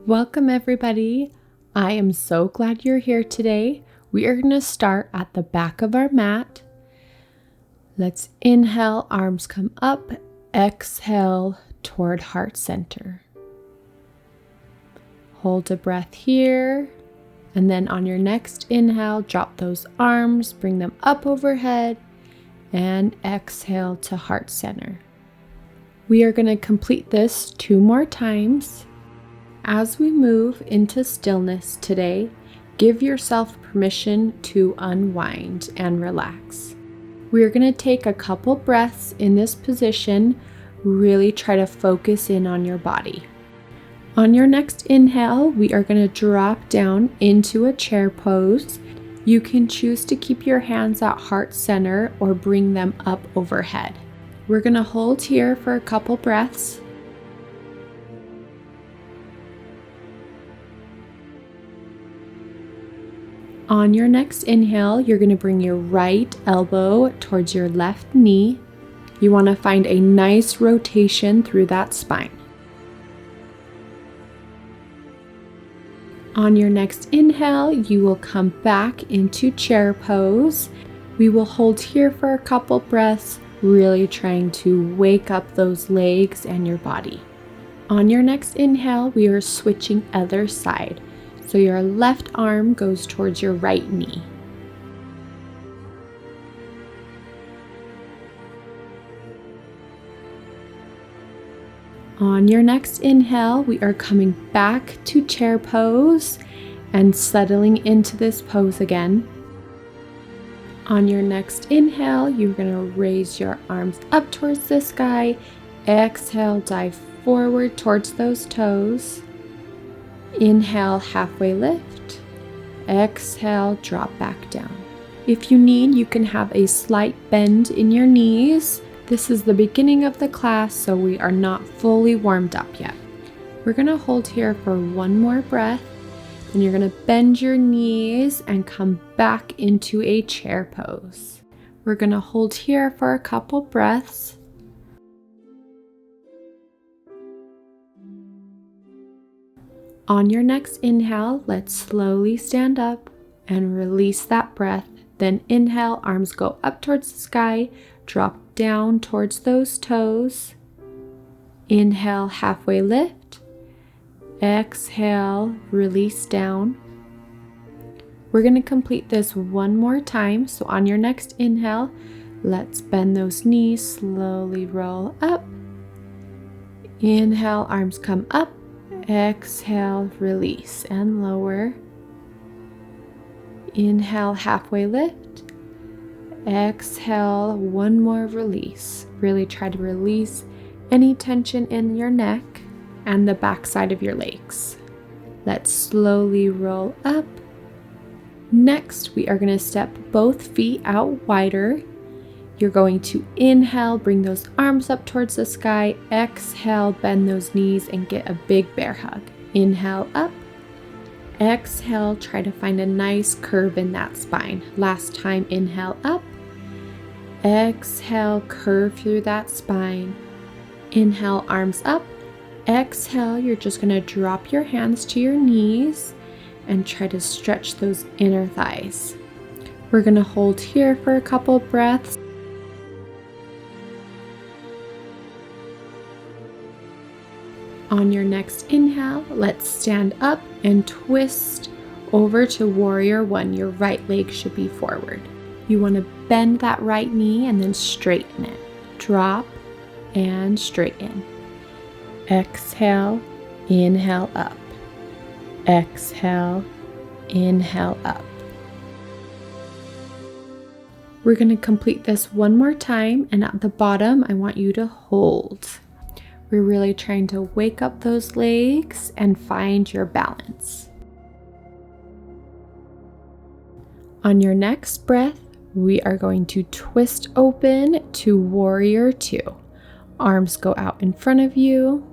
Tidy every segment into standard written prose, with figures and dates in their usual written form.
Welcome everybody. I am so glad you're here today. We are going to start at the back of our mat. Let's inhale, arms come up, exhale toward heart center. Hold a breath here, and then on your next inhale, drop those arms, bring them up overhead, and exhale to heart center. We are going to complete this 2 more times. As we move into stillness today, give yourself permission to unwind and relax. We are going to take a couple breaths in this position. Really try to focus in on your body. On your next inhale, we are going to drop down into a chair pose. You can choose to keep your hands at heart center or bring them up overhead. We're going to hold here for a couple breaths. On your next inhale, you're going to bring your right elbow towards your left knee. You want to find a nice rotation through that spine. On your next inhale, you will come back into chair pose. We will hold here for a couple breaths, really trying to wake up those legs and your body. On your next inhale, we are switching other side. So your left arm goes towards your right knee. On your next inhale, we are coming back to chair pose and settling into this pose again. On your next inhale, you're going to raise your arms up towards the sky. Exhale, dive forward towards those toes. Inhale, halfway lift. Exhale, drop back down. If you need, you can have a slight bend in your knees. This is the beginning of the class, so we are not fully warmed up yet. We're going to hold here for 1 more breath. Then you're going to bend your knees and come back into a chair pose. We're going to hold here for a couple breaths. On your next inhale, let's slowly stand up and release that breath. Then inhale, arms go up towards the sky, drop down towards those toes. Inhale, halfway lift. Exhale, release down. We're going to complete this 1 more time. So on your next inhale, let's bend those knees, slowly roll up. Inhale, arms come up. Exhale, release and lower. Inhale, halfway lift. Exhale, 1 more release. Really try to release any tension in your neck and the back side of your legs. Let's slowly roll up. Next, we are going to step both feet out wider. You're going to inhale, bring those arms up towards the sky. Exhale, bend those knees and get a big bear hug. Inhale up. Exhale, try to find a nice curve in that spine. Last time, inhale up. Exhale, curve through that spine. Inhale, arms up. Exhale, you're just going to drop your hands to your knees and try to stretch those inner thighs. We're going to hold here for a couple breaths. On your next inhale, let's stand up and twist over to warrior 1. Your right leg should be forward. You want to bend that right knee and then straighten it. Drop and straighten. Exhale, inhale up. Exhale, inhale up. We're going to complete this 1 more time, and at the bottom, I want you to hold. We're really trying to wake up those legs and find your balance. On your next breath, we are going to twist open to warrior 2. Arms go out in front of you.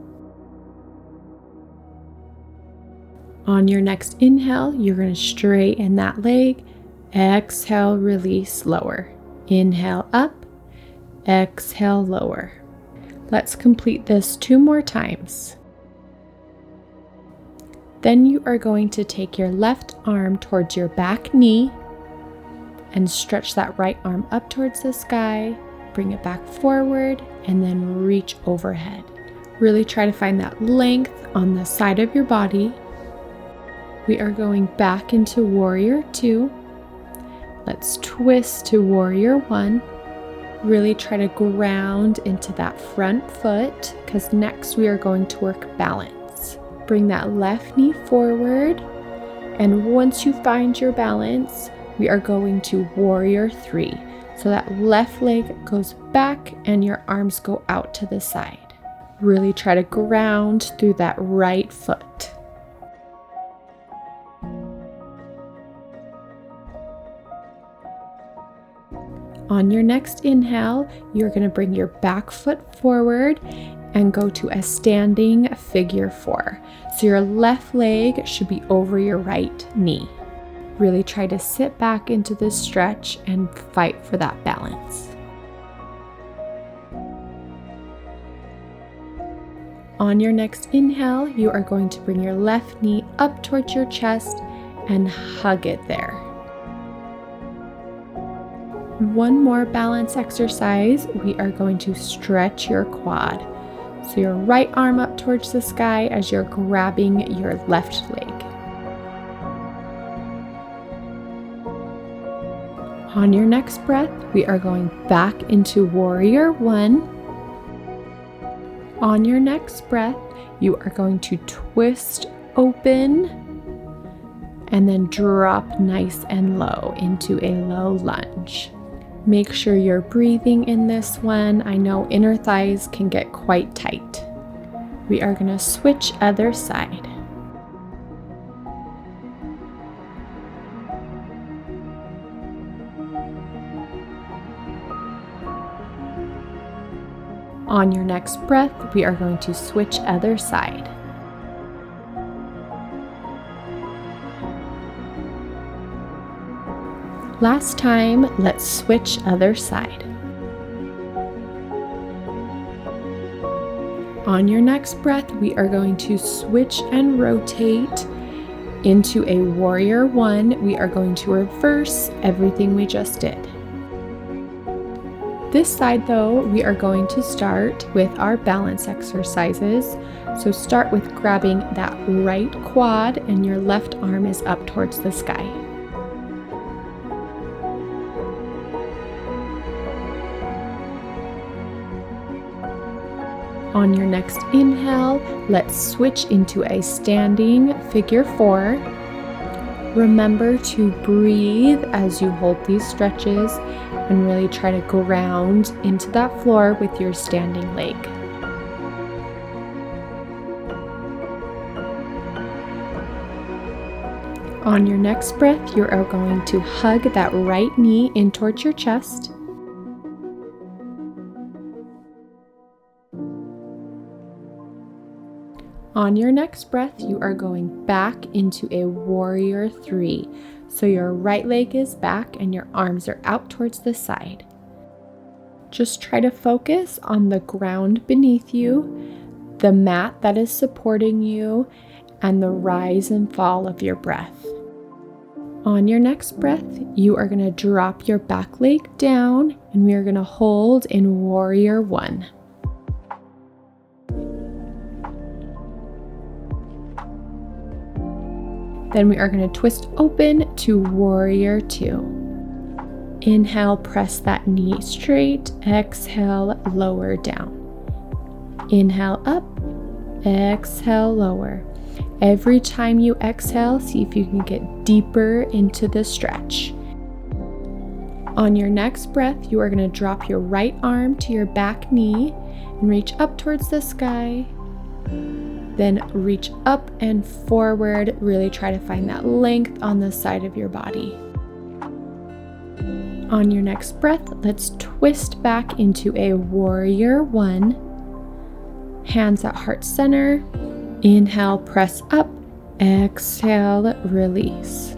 On your next inhale, you're going to straighten that leg. Exhale, release, lower. Inhale up. Exhale, lower. Let's complete this 2 more times. Then you are going to take your left arm towards your back knee and stretch that right arm up towards the sky, bring it back forward, and then reach overhead. Really try to find that length on the side of your body. We are going back into Warrior 2. Let's twist to Warrior 1. Really try to ground into that front foot, because next we are going to work balance. Bring that left knee forward, and once you find your balance, we are going to Warrior 3. So that left leg goes back and your arms go out to the side. Really try to ground through that right foot. On your next inhale, you're going to bring your back foot forward and go to a standing figure 4. So your left leg should be over your right knee. Really try to sit back into this stretch and fight for that balance. On your next inhale, you are going to bring your left knee up towards your chest and hug it there. One more balance exercise. We are going to stretch your quad. So your right arm up towards the sky as you're grabbing your left leg. On your next breath, we are going back into Warrior 1. On your next breath, you are going to twist open and then drop nice and low into a low lunge. Make sure you're breathing in this one. I know inner thighs can get quite tight. We are going to switch other side. On your next breath, we are going to switch other side. Last time, let's switch other side. On your next breath, we are going to switch and rotate into a Warrior 1. We are going to reverse everything we just did. This side though, we are going to start with our balance exercises. So start with grabbing that right quad and your left arm is up towards the sky. On your next inhale, let's switch into a standing figure 4. Remember to breathe as you hold these stretches and really try to ground into that floor with your standing leg. On your next breath, you are going to hug that right knee in towards your chest. On your next breath, you are going back into a Warrior 3. So your right leg is back and your arms are out towards the side. Just try to focus on the ground beneath you, the mat that is supporting you, and the rise and fall of your breath. On your next breath, you are going to drop your back leg down and we are going to hold in Warrior 1. Then we are going to twist open to Warrior 2. Inhale, press that knee straight. Exhale, lower down. Inhale up, exhale, lower. Every time you exhale, see if you can get deeper into the stretch. On your next breath, you are going to drop your right arm to your back knee and reach up towards the sky. Then reach up and forward. Really try to find that length on the side of your body. On your next breath, let's twist back into a Warrior 1. Hands at heart center. Inhale, press up. Exhale, release.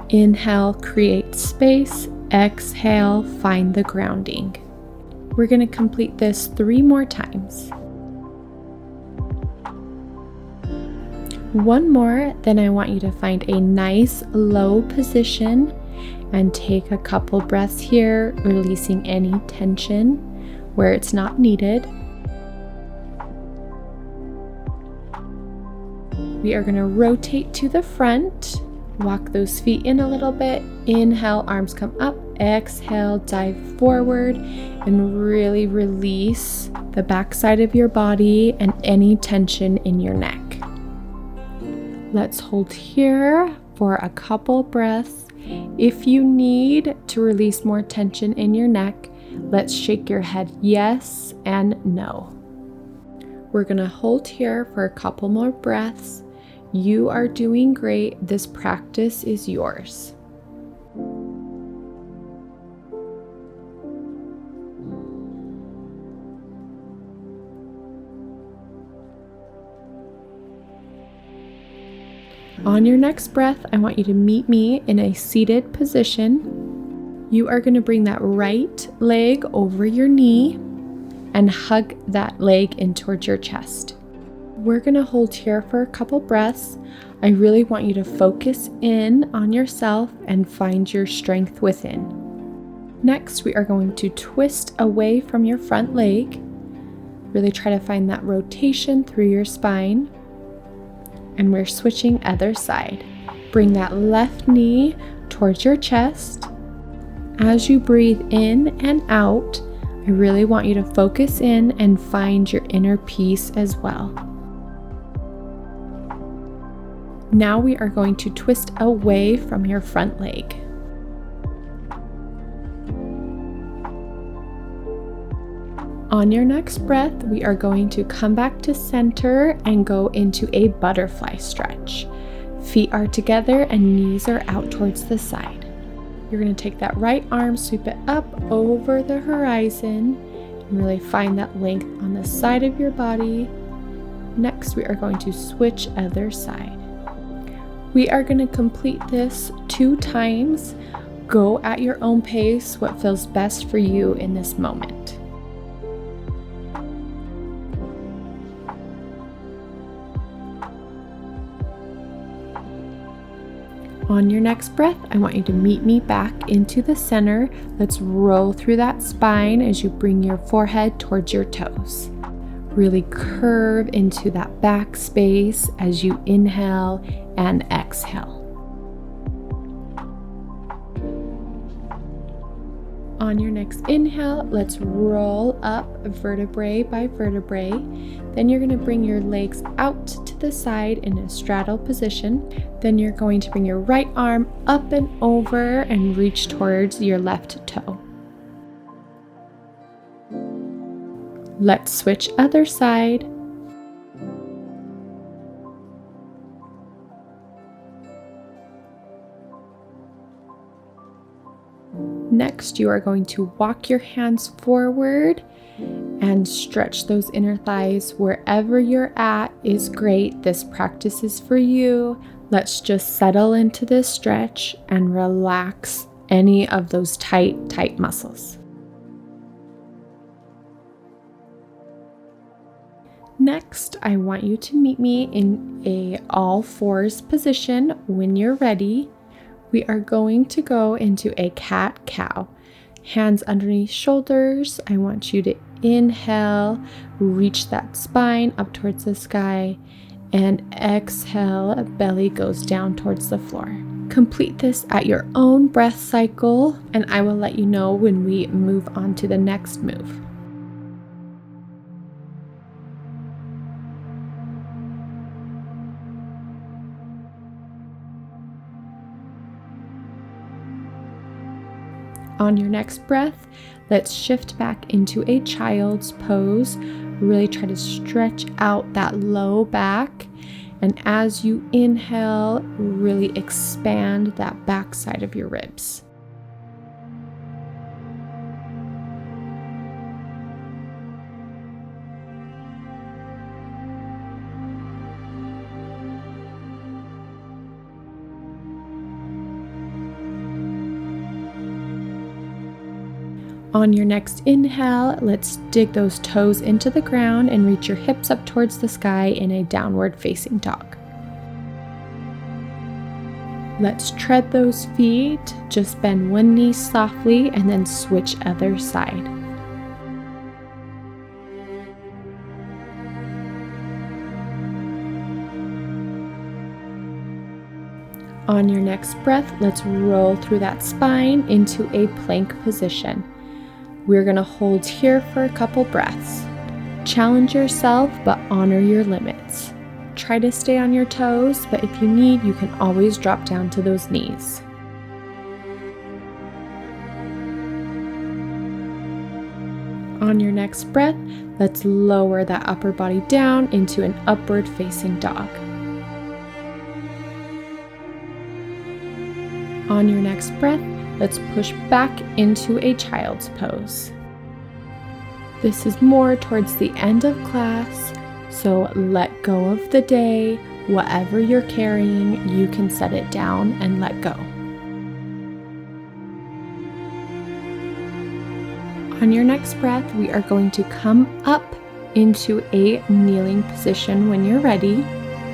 Inhale, create space. Exhale, find the grounding. We're going to complete this 3 more times. One more, then I want you to find a nice low position and take a couple breaths here, releasing any tension where it's not needed. We are going to rotate to the front, walk those feet in a little bit. Inhale, arms come up. Exhale, dive forward and really release the backside of your body and any tension in your neck. Let's hold here for a couple breaths. If you need to release more tension in your neck, let's shake your head yes and no. We're going to hold here for a couple more breaths. You are doing great. This practice is yours. On your next breath, I want you to meet me in a seated position. You are going to bring that right leg over your knee and hug that leg in towards your chest. We're going to hold here for a couple breaths. I really want you to focus in on yourself and find your strength within. Next, we are going to twist away from your front leg. Really try to find that rotation through your spine. And we're switching other side. Bring that left knee towards your chest. As you breathe in and out, I really want you to focus in and find your inner peace as well. Now we are going to twist away from your front leg. On your next breath, we are going to come back to center and go into a butterfly stretch. Feet are together and knees are out towards the side. You're going to take that right arm, sweep it up over the horizon, and really find that length on the side of your body. Next, we are going to switch other side. We are going to complete this 2 times. Go at your own pace, what feels best for you in this moment. On your next breath, I want you to meet me back into the center. Let's roll through that spine as you bring your forehead towards your toes. Really curve into that back space as you inhale and exhale. On your next inhale, let's roll up vertebrae by vertebrae. Then you're going to bring your legs out to the side in a straddle position. Then you're going to bring your right arm up and over and reach towards your left toe. Let's switch other side. Next, you are going to walk your hands forward and stretch those inner thighs. Wherever you're at is great. This practice is for you. Let's just settle into this stretch and relax any of those tight muscles. Next, I want you to meet me in a all fours position. When you're ready, we are going to go into a cat-cow. Hands underneath shoulders. I want you to inhale, reach that spine up towards the sky, and exhale, belly goes down towards the floor. Complete this at your own breath cycle, and I will let you know when we move on to the next move. On your next breath, let's shift back into a child's pose. Really try to stretch out that low back. And as you inhale, really expand that back side of your ribs. On your next inhale, let's dig those toes into the ground and reach your hips up towards the sky in a downward facing dog. Let's tread those feet. Just bend one knee softly and then switch other side. On your next breath, let's roll through that spine into a plank position. We're going to hold here for a couple breaths. Challenge yourself, but honor your limits. Try to stay on your toes, but if you need, you can always drop down to those knees. On your next breath, let's lower that upper body down into an upward facing dog. On your next breath, let's push back into a child's pose. This is more towards the end of class, so let go of the day. Whatever you're carrying, you can set it down and let go. On your next breath, we are going to come up into a kneeling position when you're ready.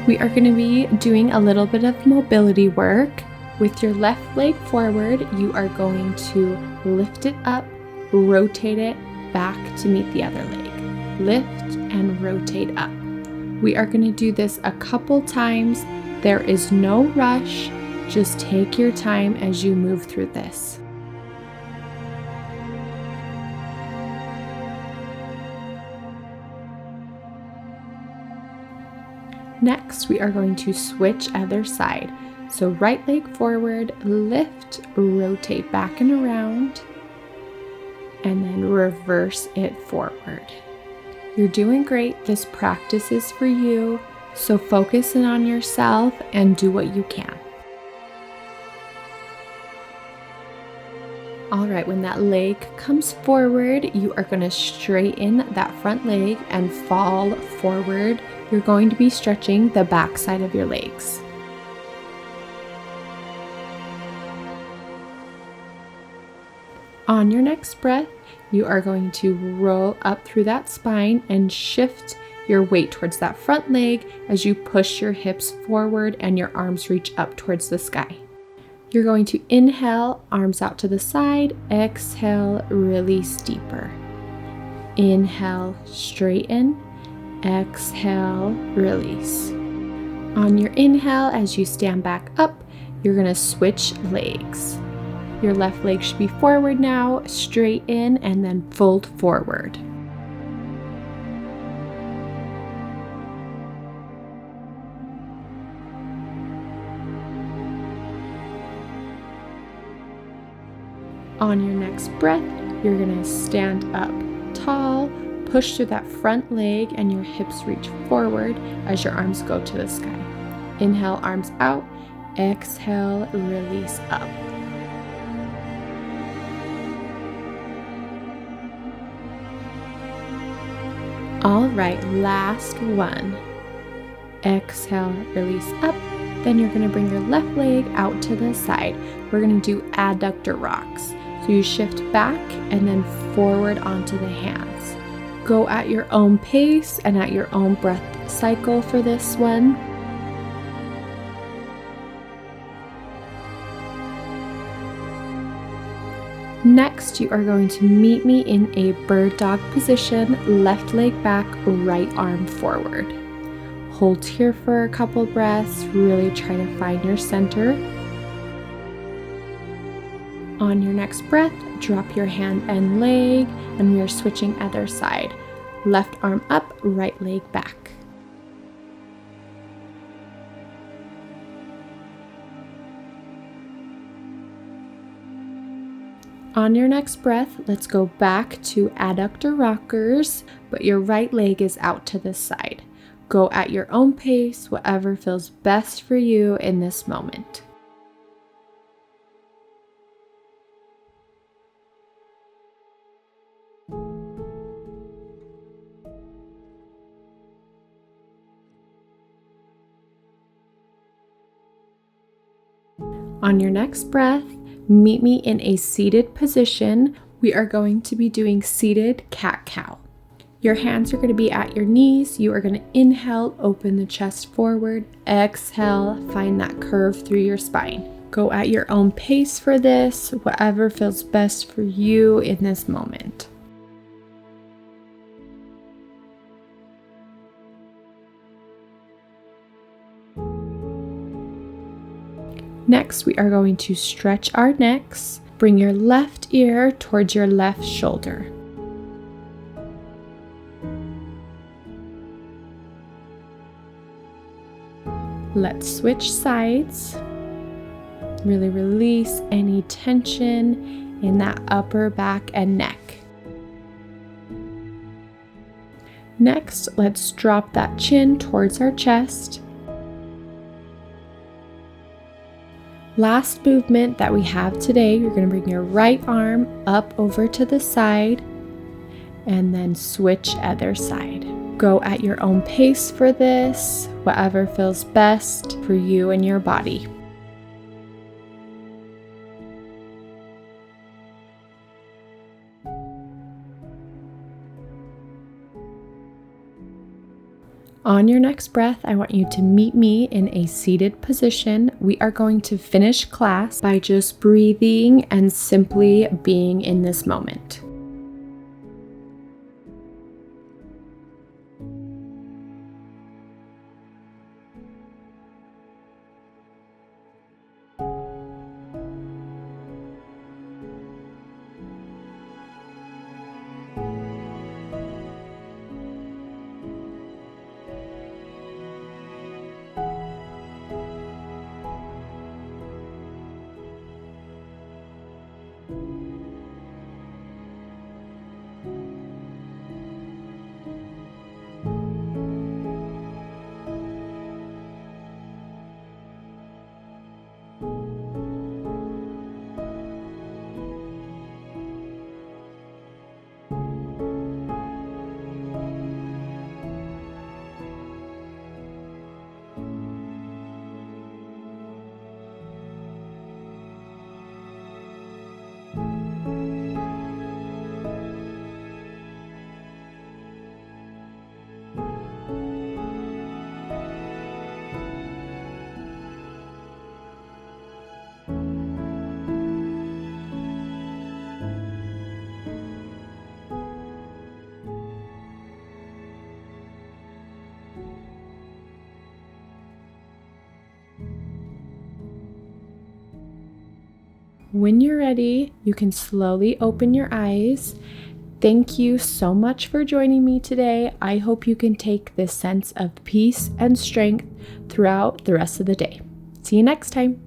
We are going to be doing a little bit of mobility work. With your left leg forward, you are going to lift it up, rotate it back to meet the other leg. Lift and rotate up. We are going to do this a couple times. There is no rush. Just take your time as you move through this. Next, we are going to switch other side. So right leg forward, lift, rotate back and around, and then reverse it forward. You're doing great. This practice is for you, so focus in on yourself and do what you can. All right, when that leg comes forward, you are going to straighten that front leg and fall forward. You're going to be stretching the back side of your legs. On your next breath, you are going to roll up through that spine and shift your weight towards that front leg as you push your hips forward and your arms reach up towards the sky. You're going to inhale, arms out to the side, exhale, release deeper. Inhale, straighten, exhale, release. On your inhale, as you stand back up, you're going to switch legs. Your left leg should be forward now, straighten, and then fold forward. On your next breath, you're going to stand up tall, push through that front leg, and your hips reach forward as your arms go to the sky. Inhale, arms out, exhale, release up. All right, last one. Exhale, release up. Then you're going to bring your left leg out to the side. We're going to do adductor rocks. So you shift back and then forward onto the hands. Go at your own pace and at your own breath cycle for this one. Next, you are going to meet me in a bird dog position, left leg back, right arm forward. Hold here for a couple breaths, really try to find your center. On your next breath, drop your hand and leg, and we are switching other side. Left arm up, right leg back. On your next breath, let's go back to adductor rockers, but your right leg is out to the side. Go at your own pace, whatever feels best for you in this moment. On your next breath, meet me in a seated position. We are going to be doing seated cat-cow. Your hands are going to be at your knees. You are going to inhale, open the chest forward. Exhale, find that curve through your spine. Go at your own pace for this, whatever feels best for you in this moment. Next, we are going to stretch our necks. Bring your left ear towards your left shoulder. Let's switch sides. Really release any tension in that upper back and neck. Next, let's drop that chin towards our chest. Last movement that we have today, you're going to bring your right arm up over to the side and then switch other side. Go at your own pace for this, whatever feels best for you and your body. On your next breath, I want you to meet me in a seated position. We are going to finish class by just breathing and simply being in this moment. When you're ready, you can slowly open your eyes. Thank you so much for joining me today. I hope you can take this sense of peace and strength throughout the rest of the day. See you next time.